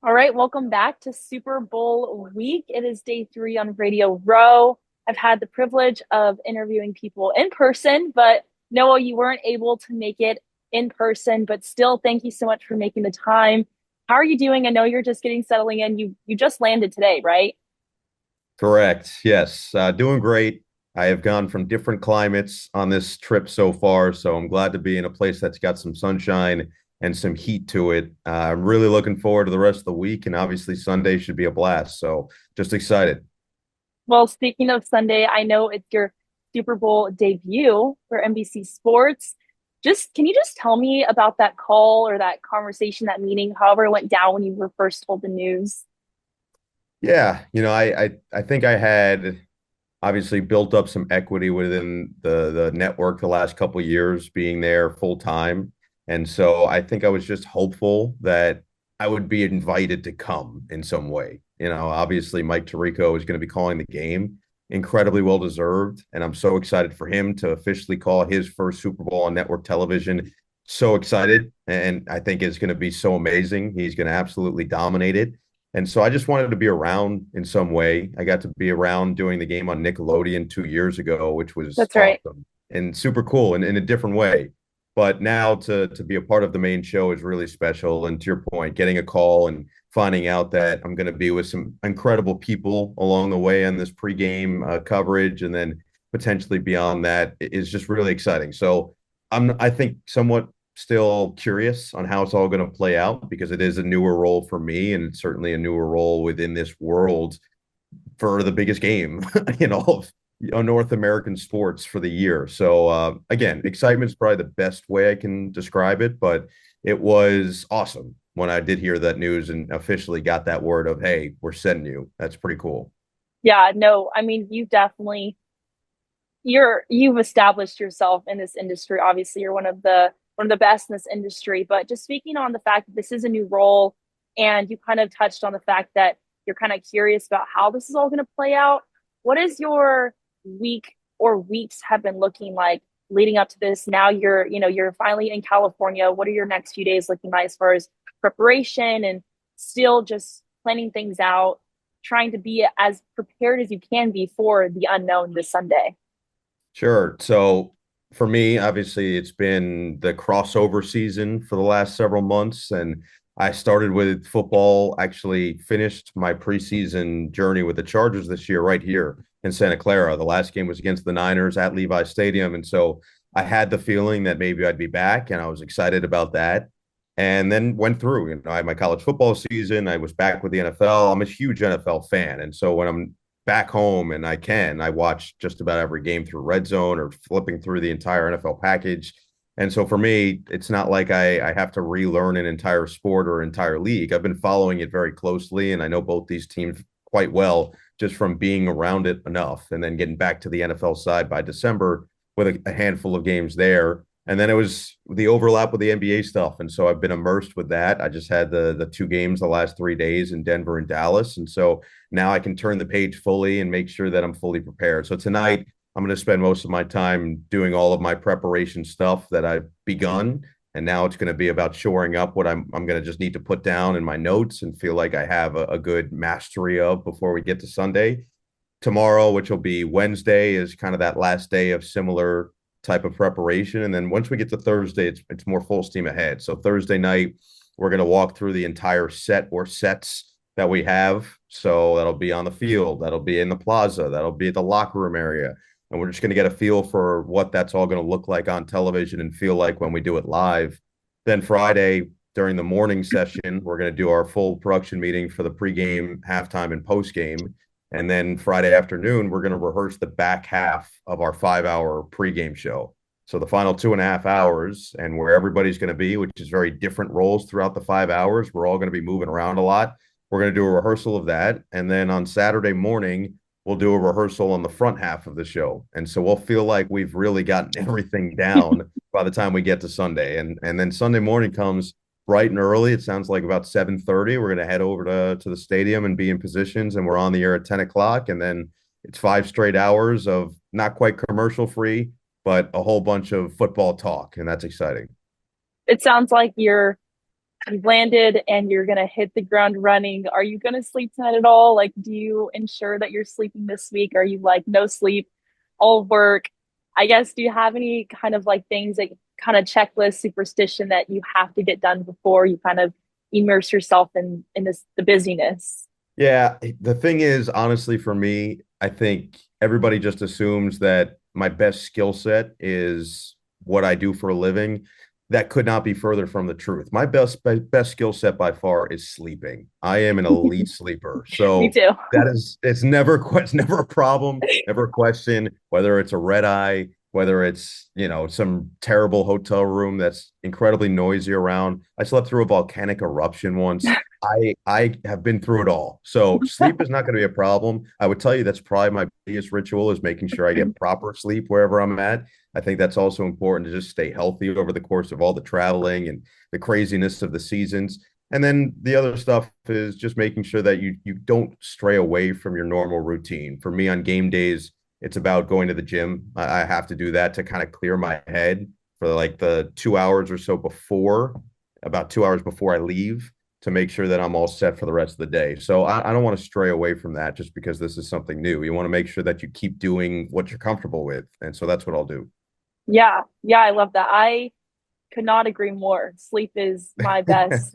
All right, welcome back to Super Bowl week. It is day three on Radio Row. I've had the privilege of interviewing people in person, but Noah, you weren't able to make it in person, but still, thank you so much for making the time. How are you doing? I know you're just getting settling in. You just landed today, right? Correct. Yes. Doing great. I have gone from different climates on this trip so far, so I'm glad to be in a place that's got some sunshine and some heat to it. I'm really looking forward to the rest of the week, and obviously Sunday should be a blast. So just excited. Well, speaking of Sunday, I know it's your Super Bowl debut for NBC Sports. Just can you just tell me about that call or that conversation, that meeting, however it went down when you were first told the news? Yeah, I think I had obviously built up some equity within the network the last couple of years being there full time. And so I think I was just hopeful that I would be invited to come in some way. Obviously Mike Tirico is going to be calling the game, incredibly well deserved. And I'm so excited for him to officially call his first Super Bowl on network television. So excited. And I think it's going to be so amazing. He's going to absolutely dominate it. And so I just wanted to be around in some way. I got to be around doing the game on Nickelodeon 2 years ago, which was That's right. awesome and super cool and in a different way. But now to be a part of the main show is really special. And to your point, getting a call and finding out that I'm going to be with some incredible people along the way on this pregame coverage, and then potentially beyond that is just really exciting. So I think, somewhat still curious on how it's all going to play out because it is a newer role for me and it's certainly a newer role within this world for the biggest game in all of North American sports for the year. So again, excitement is probably the best way I can describe it, but it was awesome when I did hear that news and officially got that word of, hey, we're sending you. That's pretty cool. Yeah, no, I mean, you've established yourself in this industry. Obviously, you're one of the best in this industry. But just speaking on the fact that this is a new role, and you kind of touched on the fact that you're kind of curious about how this is all going to play out. What is your week or weeks have been looking like leading up to this? Now you're finally in California. What are your next few days looking like as far as preparation and still just planning things out, trying to be as prepared as you can be for the unknown this Sunday? Sure. So for me, obviously, it's been the crossover season for the last several months. And I started with football, actually finished my preseason journey with the Chargers this year right here in Santa Clara. The last game was against the Niners at Levi Stadium. And so I had the feeling that maybe I'd be back, and I was excited about that. And then went through, I had my college football season. I was back with the NFL. I'm a huge NFL fan. And so when I'm back home and I watch just about every game through Red Zone or flipping through the entire NFL package. And so for me, it's not like I have to relearn an entire sport or entire league. I've been following it very closely, and I know both these teams quite well just from being around it enough and then getting back to the NFL side by December with a handful of games there. And then it was the overlap with the NBA stuff. And so I've been immersed with that. I just had the two games the last 3 days in Denver and Dallas. And so now I can turn the page fully and make sure that I'm fully prepared. So tonight, I'm going to spend most of my time doing all of my preparation stuff that I've begun. And now it's going to be about shoring up what I'm going to just need to put down in my notes and feel like I have a good mastery of before we get to Sunday. Tomorrow, which will be Wednesday, is kind of that last day of similar type of preparation. And then once we get to Thursday, it's more full steam ahead. So Thursday night, we're going to walk through the entire set or sets that we have. So that'll be on the field, that'll be in the plaza, that'll be at the locker room area. And we're just going to get a feel for what that's all going to look like on television and feel like when we do it live. Then Friday, during the morning session, we're going to do our full production meeting for the pregame, halftime, and postgame. And then Friday afternoon, we're going to rehearse the back half of our 5 hour pregame show. So the final 2.5 hours, and where everybody's going to be, which is very different roles throughout the 5 hours. We're all going to be moving around a lot. We're going to do a rehearsal of that. And then on Saturday morning, we'll do a rehearsal on the front half of the show. And so we'll feel like we've really gotten everything down by the time we get to Sunday. And then Sunday morning comes bright and early. It sounds like about 7:30. We're going to head over to the stadium and be in positions, and we're on the air at 10 o'clock. And then it's 5 straight hours of not quite commercial free, but a whole bunch of football talk. And that's exciting. It sounds like you're you've landed and you're gonna hit the ground running. Are you gonna sleep tonight at all? Like, do you ensure that you're sleeping this week? Are you like no sleep, all work? I guess, do you have any kind of like things that kind of checklist superstition that you have to get done before you kind of immerse yourself in this the busyness? Yeah, the thing is, honestly, for me, I think everybody just assumes that my best skill set is what I do for a living. That could not be further from the truth. My best skill set by far is sleeping. I am an elite sleeper. Me So too. that is it's never a problem, never a question, whether it's a red eye, whether it's, some terrible hotel room that's incredibly noisy around. I slept through a volcanic eruption once. I have been through it all. So sleep is not going to be a problem. I would tell you that's probably my biggest ritual is making sure I get proper sleep wherever I'm at. I think that's also important to just stay healthy over the course of all the traveling and the craziness of the seasons. And then the other stuff is just making sure that you don't stray away from your normal routine. For me on game days, it's about going to the gym. I have to do that to kind of clear my head for like the 2 hours or so before, about 2 hours before I leave to make sure that I'm all set for the rest of the day. So I don't want to stray away from that just because this is something new. You want to make sure that you keep doing what you're comfortable with. And so that's what I'll do. Yeah, yeah, I love that. I could not agree more. Sleep is my best.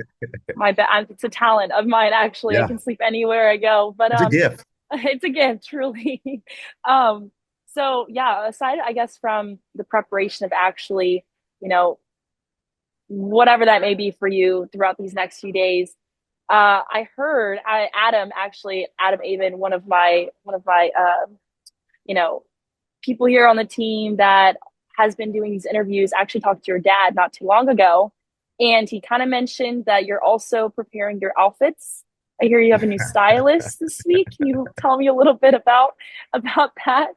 It's a talent of mine, actually. I Yeah, can sleep anywhere I go, but it's a gift. it's a gift, truly. um, so yeah, aside, I guess, from the preparation of actually, you know, whatever that may be for you throughout these next few days, I heard Adam, actually, Adam Avon, one of my you know people here on the team that has been doing these interviews, actually talked to your dad not too long ago. And he kind of mentioned that you're also preparing your outfits. I hear you have a new stylist this week. Can you tell me a little bit about that?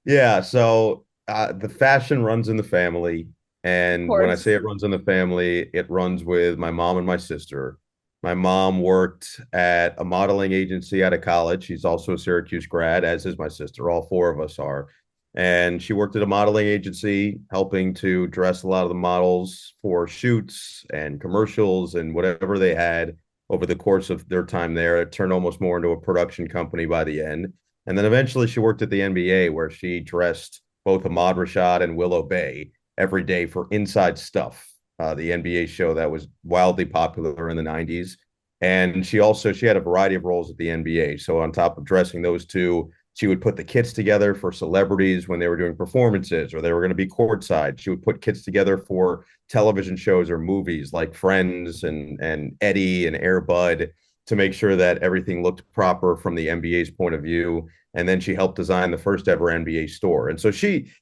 Yeah, so the fashion runs in the family. Of And when I say course. it runs in the family, it runs with my mom and my sister. My mom worked at a modeling agency out of college. She's also a Syracuse grad, as is my sister. All four of us are. And she worked at a modeling agency, helping to dress a lot of the models for shoots and commercials and whatever they had over the course of their time there. It turned almost more into a production company by the end. And then eventually she worked at the NBA where she dressed both Ahmad Rashad and Willow Bay every day for Inside Stuff, the NBA show that was wildly popular in the 90s. And she had a variety of roles at the NBA. So on top of dressing those two, she would put the kits together for celebrities when they were doing performances or they were going to be courtside. She would put kits together for television shows or movies like Friends and Eddie and Air Bud to make sure that everything looked proper from the NBA's point of view. And then she helped design the first ever NBA store. And so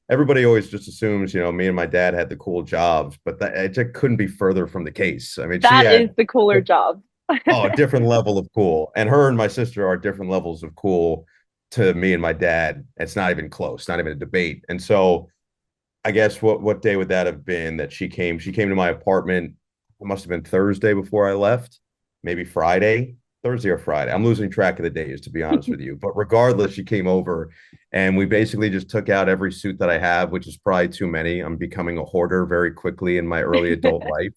everybody always just assumes, me and my dad had the cool jobs, but it just couldn't be further from the case. I mean, she That is had, the cooler job. oh, a different level of cool. And her and my sister are different levels of cool to me and my dad. It's not even close, not even a debate. And so I guess what day would that have been that she came? She came to my apartment. It must have been Thursday before I left, maybe Friday, Thursday or Friday. I'm losing track of the days, to be honest with you. But regardless, she came over and we basically just took out every suit that I have, which is probably too many. I'm becoming a hoarder very quickly in my early adult life.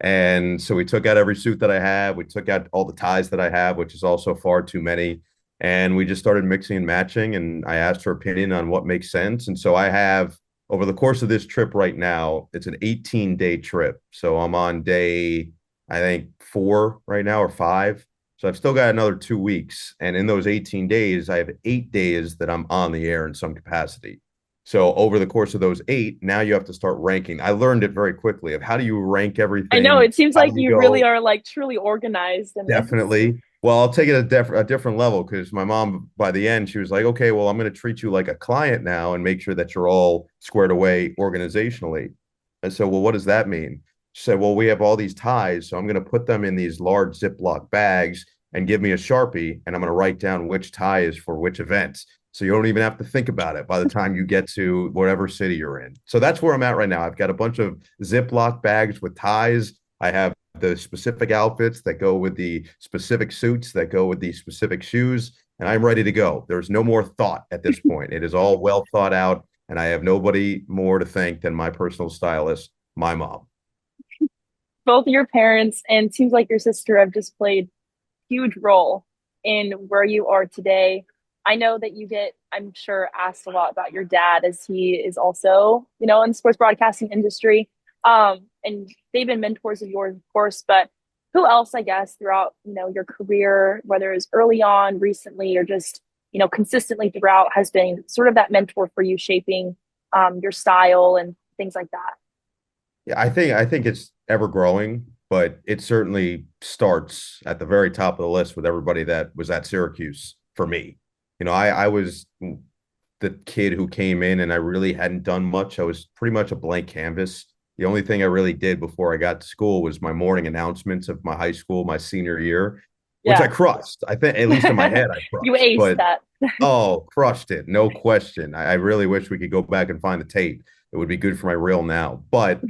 And so we took out every suit that I have. We took out all the ties that I have, which is also far too many. And we just started mixing and matching. And I asked her opinion on what makes sense. And so I have over the course of this trip right now, it's an 18-day trip. So I'm on day, I think, 4 right now or 5. So I've still got another 2 weeks. And in those 18 days, I have 8 days that I'm on the air in some capacity. So over the course of those 8, now you have to start ranking. I learned it very quickly of how do you rank I know, everything? it seems How do like you you really go? are like truly organized in this. Definitely. Well, I'll take it a different level because my mom, by the end, she was like, okay, well, I'm going to treat you like a client now and make sure that you're all squared away organizationally. I said, well, what does that mean? She said, well, we have all these ties. So I'm going to put them in these large Ziploc bags and give me a Sharpie. And I'm going to write down which tie is for which event. So you don't even have to think about it by the time you get to whatever city you're in. So that's where I'm at right now. I've got a bunch of Ziploc bags with ties. I have the specific outfits that go with the specific suits that go with the specific shoes, and I'm ready to go. There's no more thought at this point. It is all well thought out, and I have nobody more to thank than my personal stylist, my mom. both your parents and seems like your sister have just played huge role in where you are today. I know that you get, I'm sure, asked a lot about your dad as he is also, in the sports broadcasting industry. And they've been mentors of yours, of course, but who else, I guess, throughout, your career, whether it's early on, recently, or just, consistently throughout, has been sort of that mentor for you shaping your style and things like that? Yeah, I think it's ever growing, but it certainly starts at the very top of the list with everybody that was at Syracuse for me. I was the kid who came in and I really hadn't done much. I was pretty much a blank canvas. The only thing I really did before I got to school was my morning announcements of my high school, my senior year, which I Yeah. crushed. I think, at least in my head, I You crushed. aced But that. oh, crushed it, no question. I really wish we could go back and find the tape. It would be good for my reel now. But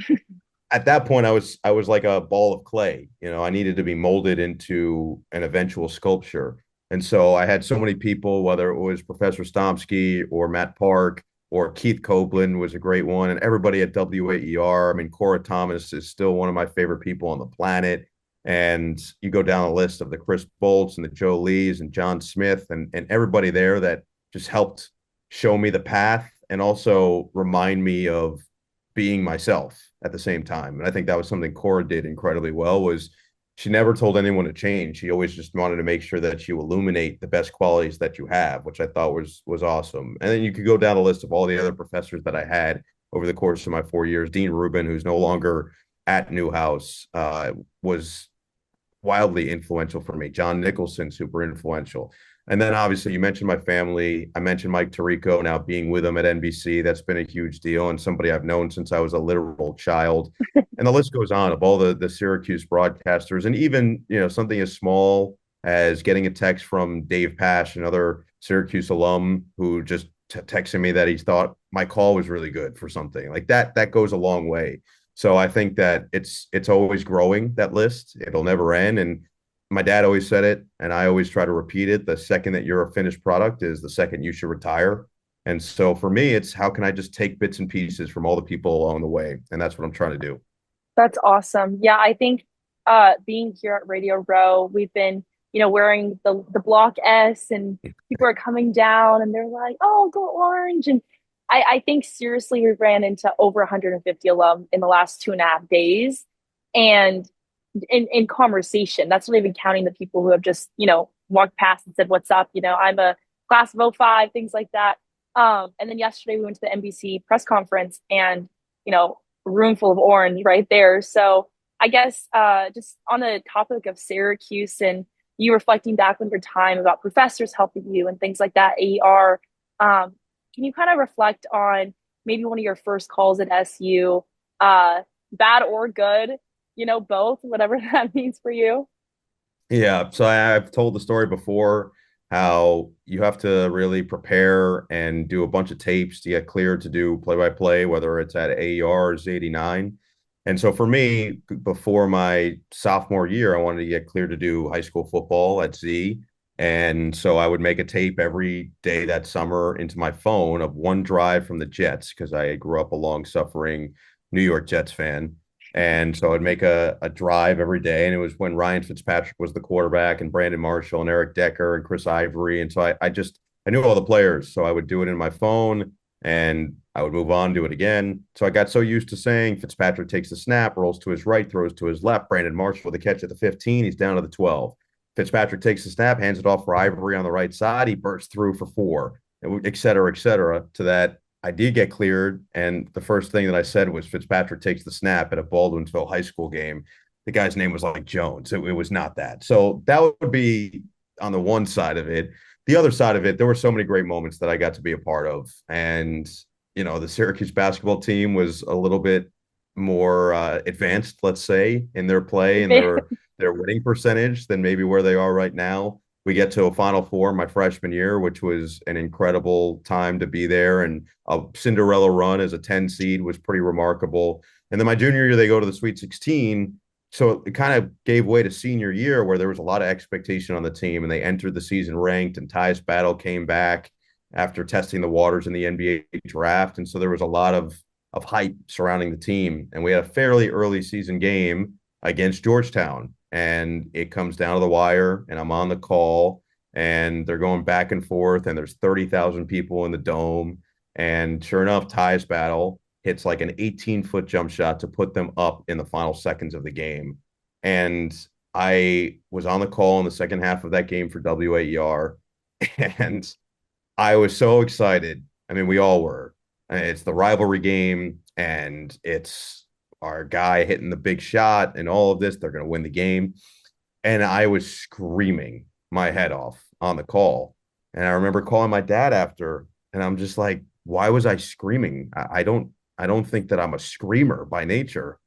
at that point I was like a ball of clay. I needed to be molded into an eventual sculpture. And so I had so many people, whether it was Professor Stomsky or Matt Park or Keith Copeland was a great one, and everybody at WAER. I mean, Cora Thomas is still one of my favorite people on the planet. And you go down the list of the Chris Bolts and the Joe Lees and John Smith and everybody there that just helped show me the path and also remind me of being myself at the same time. And I think that was something Cora did incredibly well. Was she never told anyone to change. She always just wanted to make sure that you illuminate the best qualities that you have, which I thought was awesome. And then you could go down a list of all the other professors that I had over the course of my 4 years. Dean Rubin, who's no longer at Newhouse, was wildly influential for me. John Nicholson, super influential. And then obviously you mentioned my family. I mentioned Mike Tirico now being with him at NBC. That's been a huge deal and somebody I've known since I was a literal child. And the list goes on of all the Syracuse broadcasters, and even something as small as getting a text from Dave Pash, another Syracuse alum, who just texted me that he thought my call was really good for something like that. That goes a long way. So I think that it's always growing, that list. It'll never end. And my dad always said it, and I always try to repeat it. The second that you're a finished product is the second you should retire. And so for me, it's how can I just take bits and pieces from all the people along the way? And that's what I'm trying to do. That's awesome. Yeah, I think being here at Radio Row, we've been, wearing the block S, and people are coming down and they're like, "Oh, go orange." And I think seriously we ran into over 150 alum in the last 2.5 days. And in conversation, that's not even counting the people who have just, walked past and said, "What's up?" I'm a class of '05, things like that. And then yesterday we went to the NBC press conference, and, a room full of orange right there. So I guess just on the topic of Syracuse and you reflecting back on your time about professors helping you and things like that, AER, can you kind of reflect on maybe one of your first calls at SU, bad or good, both, whatever that means for you? Yeah, so I've told the story before how you have to really prepare and do a bunch of tapes to get cleared to do play-by-play, whether it's at AER or Z89. And so for me, before my sophomore year, I wanted to get cleared to do high school football at Z. And so I would make a tape every day that summer into my phone of one drive from the Jets, because I grew up a long-suffering New York Jets fan. And so I'd make a drive every day. And it was when Ryan Fitzpatrick was the quarterback, and Brandon Marshall and Eric Decker and Chris Ivory. And so I knew all the players. So I would do it in my phone and I would move on, do it again. So I got so used to saying Fitzpatrick takes the snap, rolls to his right, throws to his left. Brandon Marshall with the catch at the 15. He's down to the 12. Fitzpatrick takes the snap, hands it off for Ivory on the right side. He bursts through for 4, et cetera, to that I did get cleared. And the first thing that I said was Fitzpatrick takes the snap at a Baldwinsville high school game. The guy's name was like Jones. It was not that. So that would be on the one side of it. The other side of it, there were so many great moments that I got to be a part of. And, the Syracuse basketball team was a little bit more advanced, let's say, in their play and their winning percentage than maybe where they are right now. We get to a Final Four my freshman year, which was an incredible time to be there. And a Cinderella run as a 10 seed was pretty remarkable. And then my junior year, they go to the Sweet 16. So it kind of gave way to senior year, where there was a lot of expectation on the team, and they entered the season ranked, and Tyus Battle came back after testing the waters in the NBA draft. And so there was a lot of hype surrounding the team. And we had a fairly early season game against Georgetown. And it comes down to the wire, and I'm on the call, and they're going back and forth, and there's 30,000 people in the dome. And sure enough, Ty's battle hits like an 18-foot jump shot to put them up in the final seconds of the game. And I was on the call in the second half of that game for WAER, and I was so excited. I mean, we all were. It's the rivalry game, and it's our guy hitting the big shot, and all of this. They're going to win the game. And I was screaming my head off on the call. And I remember calling my dad after, and I'm just like, why was I screaming? I don't think that I'm a screamer by nature.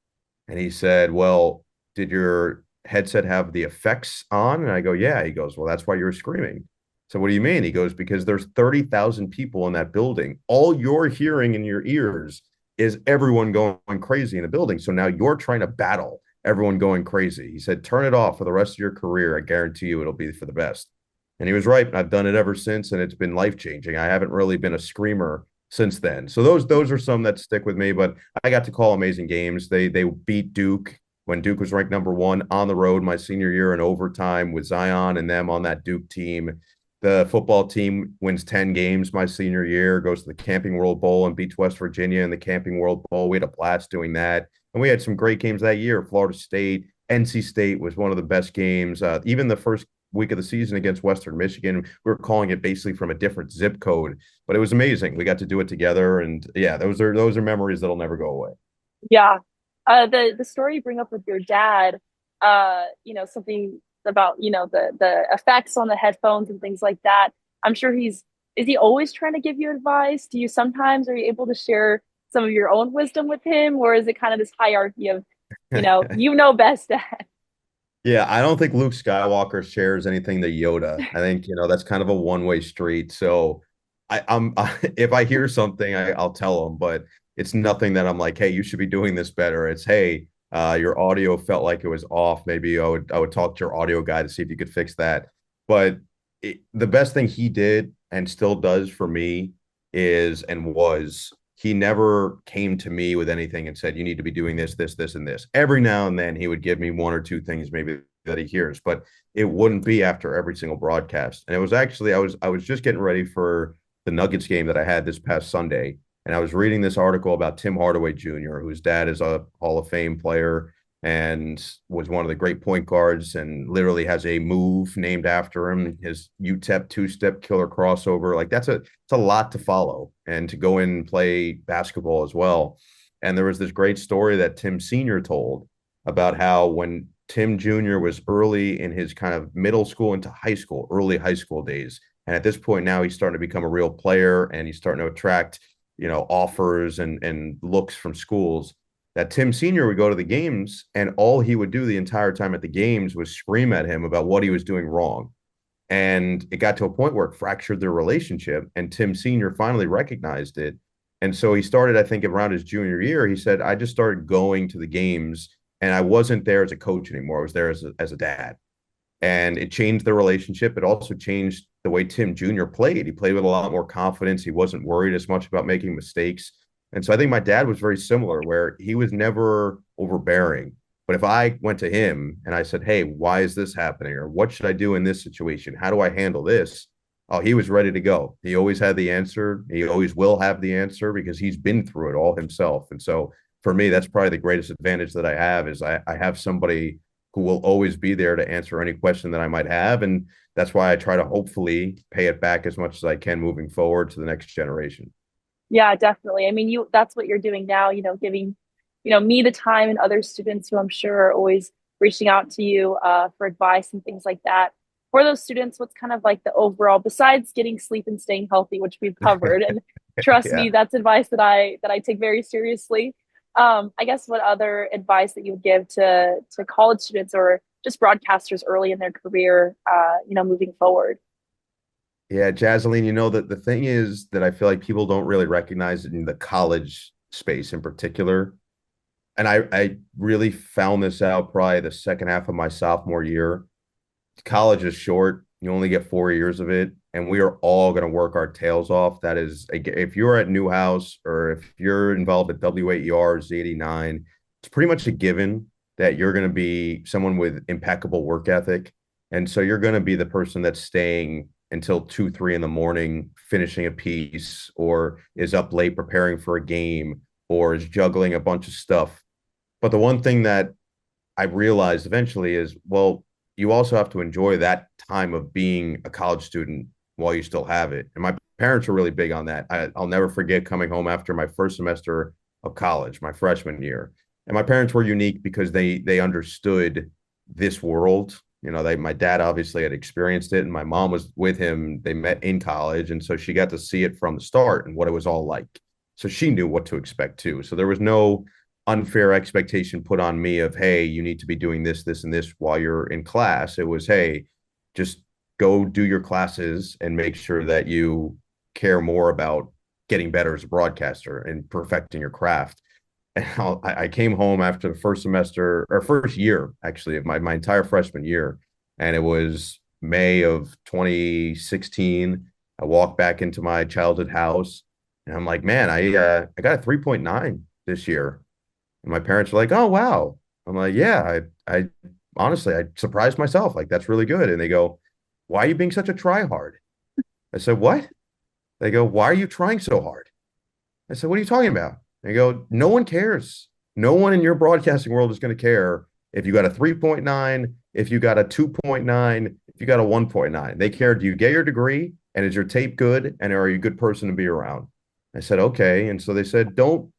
And he said, well, did your headset have the effects on? And I go, yeah. He goes, well, that's why you were screaming. So what do you mean? He goes, because there's 30,000 people in that building. All you're hearing in your ears is everyone going crazy in the building. So now you're trying to battle everyone going crazy. He said, turn it off for the rest of your career. I guarantee you it'll be for the best. And he was right. I've done it ever since, and it's been life changing. I haven't really been a screamer since then. So those are some that stick with me. But I got to call amazing games. They beat Duke when Duke was ranked number one on the road my senior year in overtime with Zion and them on that Duke team. The football team wins 10 games my senior year, goes to the Camping World Bowl and beats West Virginia in the Camping World Bowl. We had a blast doing that. And we had some great games that year. Florida State, NC State was one of the best games. Even the first week of the season against Western Michigan, we were calling it basically from a different zip code, but it was amazing. We got to do it together, and yeah, those are memories that'll never go away. Yeah. The story you bring up with your dad, something about, the effects on the headphones and things like that. I'm sure is he always trying to give you advice? Do you sometimes are you able to share some of your own wisdom with him, or is it kind of this hierarchy of, you know best, dad? Yeah, I don't think Luke Skywalker shares anything to Yoda. I think, that's kind of a one-way street. So if I hear something, I'll tell him, but it's nothing that I'm like, hey, you should be doing this better. It's, hey, your audio felt like it was off. Maybe I would talk to your audio guy to see if you could fix that. But the best thing he did and still does for me is and was he never came to me with anything and said, you need to be doing this, this, this, and this. Every now and then he would give me one or two things maybe that he hears, but it wouldn't be after every single broadcast. And it was actually I was just getting ready for the Nuggets game that I had this past Sunday. And I was reading this article about Tim Hardaway Jr., whose dad is a Hall of Fame player and was one of the great point guards and literally has a move named after him, his UTEP two-step killer crossover. Like it's a lot to follow and to go in and play basketball as well. And there was this great story that Tim Sr. told about how when Tim Jr. was early in his kind of middle school into high school, early high school days. And at this point now he's starting to become a real player and he's starting to attract, offers and looks from schools that Tim Sr. would go to the games and all he would do the entire time at the games was scream at him about what he was doing wrong. And it got to a point where it fractured their relationship. And Tim Sr. finally recognized it. And so he started, I think, around his junior year. He said, I just started going to the games and I wasn't there as a coach anymore. I was there as a dad. And it changed the relationship. It also changed the way Tim Jr. played. He played with a lot more confidence. He wasn't worried as much about making mistakes. And so I think my dad was very similar, where he was never overbearing. But if I went to him and I said, hey, why is this happening? Or what should I do in this situation? How do I handle this? Oh, he was ready to go. He always had the answer. He always will have the answer because he's been through it all himself. And so for me, that's probably the greatest advantage that I have is I have somebody who will always be there to answer any question that I might have. And that's why I try to hopefully pay it back as much as I can moving forward to the next generation. Yeah, definitely. I mean, that's what you're doing now, giving, me the time and other students who I'm sure are always reaching out to you for advice and things like that. For those students, what's kind of like the overall, besides getting sleep and staying healthy, which we've covered, and trust Yeah. me, that's advice that I take very seriously. I guess what other advice that you would give to college students or just broadcasters early in their career, moving forward? Yeah, Jazaleen, that the thing is that I feel like people don't really recognize in the college space in particular. And I really found this out probably the second half of my sophomore year. College is short. You only get 4 years of it. And we are all going to work our tails off. That is, if you're at Newhouse or if you're involved at WAER Z89, it's pretty much a given that you're going to be someone with impeccable work ethic. And so you're going to be the person that's staying until 2, 3 in the morning, finishing a piece, or is up late preparing for a game, or is juggling a bunch of stuff. But the one thing that I realized eventually is, well, you also have to enjoy that time of being a college student while you still have it. And my parents were really big on that. I'll never forget coming home after my first semester of college, my freshman year. And my parents were unique because they understood this world. You know, my dad obviously had experienced it, and my mom was with him. They met in college, and so she got to see it from the start and what it was all like. So she knew what to expect too. So there was no unfair expectation put on me of, hey, you need to be doing this, this, and this while you're in class. It was, hey, just go do your classes and make sure that you care more about getting better as a broadcaster and perfecting your craft. And I came home after the first semester or first year, actually, of my entire freshman year. And it was May of 2016. I walked back into my childhood house and I'm like, man, I got a 3.9 this year. And my parents were like, "Oh, wow." I'm like, "Yeah, I honestly, I surprised myself. Like, that's really good." And they go, "Why are you being such a try hard?" I said, "What?" They go, "Why are you trying so hard?" I said, "What are you talking about?" They go, "No one cares. No one in your broadcasting world is going to care if you got a 3.9, if you got a 2.9, if you got a 1.9. They care, do you get your degree? And is your tape good? And are you a good person to be around?" I said, "Okay." And so they said, "Don't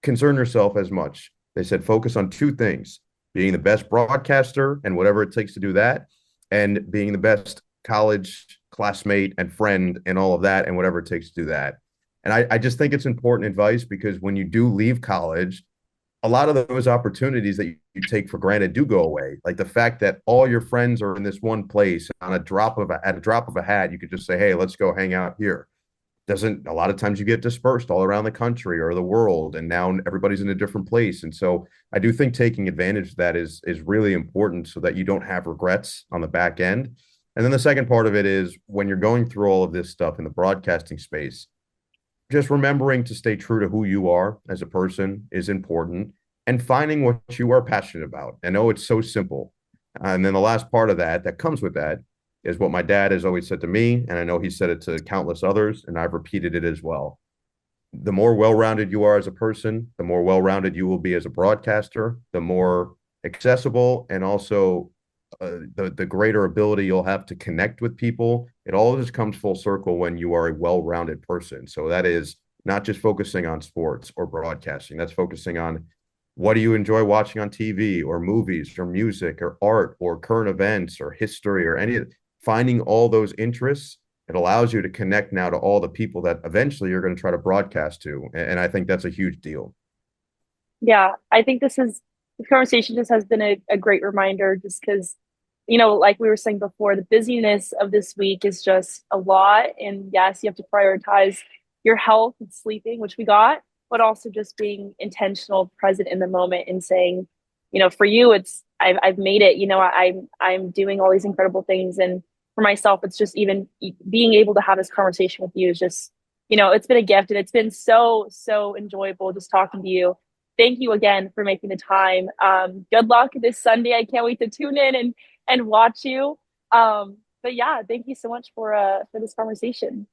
concern yourself as much." They said, "Focus on two things: being the best broadcaster and whatever it takes to do that, and being the best college classmate and friend and all of that, and whatever it takes to do that." And I just think it's important advice because when you do leave college, a lot of those opportunities that you take for granted do go away. Like the fact that all your friends are in this one place on at a drop of a hat, you could just say, "Hey, let's go hang out here." Doesn't A lot of times you get dispersed all around the country or the world, and now everybody's in a different place. And so I do think taking advantage of that is really important so that you don't have regrets on the back end. And then the second part of it is when you're going through all of this stuff in the broadcasting space, just remembering to stay true to who you are as a person is important, and finding what you are passionate about. I know it's so simple. And then the last part of that comes with that is what my dad has always said to me. And I know he said it to countless others, and I've repeated it as well. The more well rounded you are as a person, the more well rounded you will be as a broadcaster, the more accessible and also the greater ability you'll have to connect with people. It all just comes full circle when you are a well-rounded person. So that is not just focusing on sports or broadcasting. That's focusing on what do you enjoy watching on TV or movies or music or art or current events or history or any of finding all those interests. It allows you to connect now to all the people that eventually you're going to try to broadcast to. And I think that's a huge deal. Yeah, I think this conversation just has been a great reminder just because, like we were saying before, the busyness of this week is just a lot. And yes, you have to prioritize your health and sleeping, which we got, but also just being intentional, present in the moment and saying, for you, I've made it, I'm doing all these incredible things. And for myself, it's just even being able to have this conversation with you is just, it's been a gift and it's been so, so enjoyable just talking to you. Thank you again for making the time. Good luck this Sunday. I can't wait to tune in and watch you. But yeah, thank you so much for this conversation.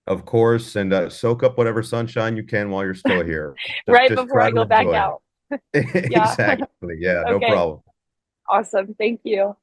Of course, and soak up whatever sunshine you can while you're still here. Just Right just before try I to go back enjoy out. it. Yeah. Exactly. Yeah, no Okay. problem. Awesome. Thank you.